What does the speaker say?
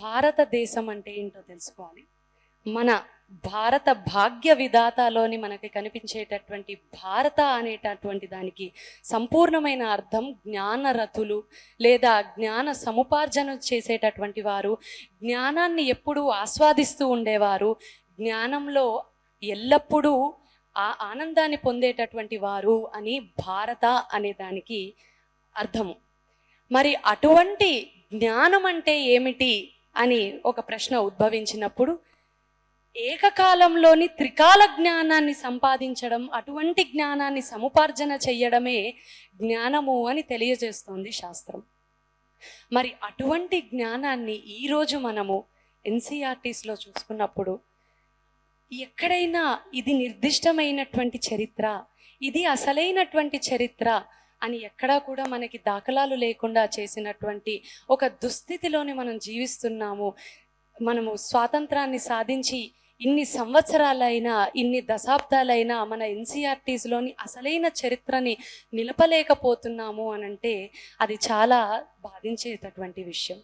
భారతదేశం అంటే ఏంటో తెలుసుకోవాలి. మన భారత భాగ్య విధాతలోని మనకి కనిపించేటటువంటి భారత అనేటటువంటి దానికి సంపూర్ణమైన అర్థం జ్ఞానరథులు లేదా జ్ఞాన సముపార్జన చేసేటటువంటి వారు, జ్ఞానాన్ని ఎప్పుడూ ఆస్వాదిస్తూ ఉండేవారు, జ్ఞానంలో ఎల్లప్పుడూ ఆ ఆనందాన్ని పొందేటటువంటి వారు అని భారత అనే దానికి అర్థము. మరి అటువంటి జ్ఞానం అంటే ఏమిటి అని ఒక ప్రశ్న ఉద్భవించినప్పుడు, ఏకకాలంలోని త్రికాల జ్ఞానాన్ని సంపాదించడం, అటువంటి జ్ఞానాన్ని సముపార్జన చెయ్యడమే జ్ఞానము అని తెలియజేస్తోంది శాస్త్రం. మరి అటువంటి జ్ఞానాన్ని ఈరోజు మనము ఎన్సీఆర్టీస్లో చూసుకున్నప్పుడు ఎక్కడైనా ఇది నిర్దిష్టమైనటువంటి చరిత్ర, ఇది అసలైనటువంటి చరిత్ర అని ఎక్కడా కూడా మనకి దాఖలాలు లేకుండా చేసినటువంటి ఒక దుస్థితిలోని మనం జీవిస్తున్నాము. మనము స్వాతంత్రాన్ని సాధించి ఇన్ని సంవత్సరాలైనా, ఇన్ని దశాబ్దాలైనా మన ఎన్సీఆర్టీస్లోని అసలైన చరిత్రని నిలపలేకపోతున్నాము అనంటే అది చాలా బాధించేటటువంటి విషయం.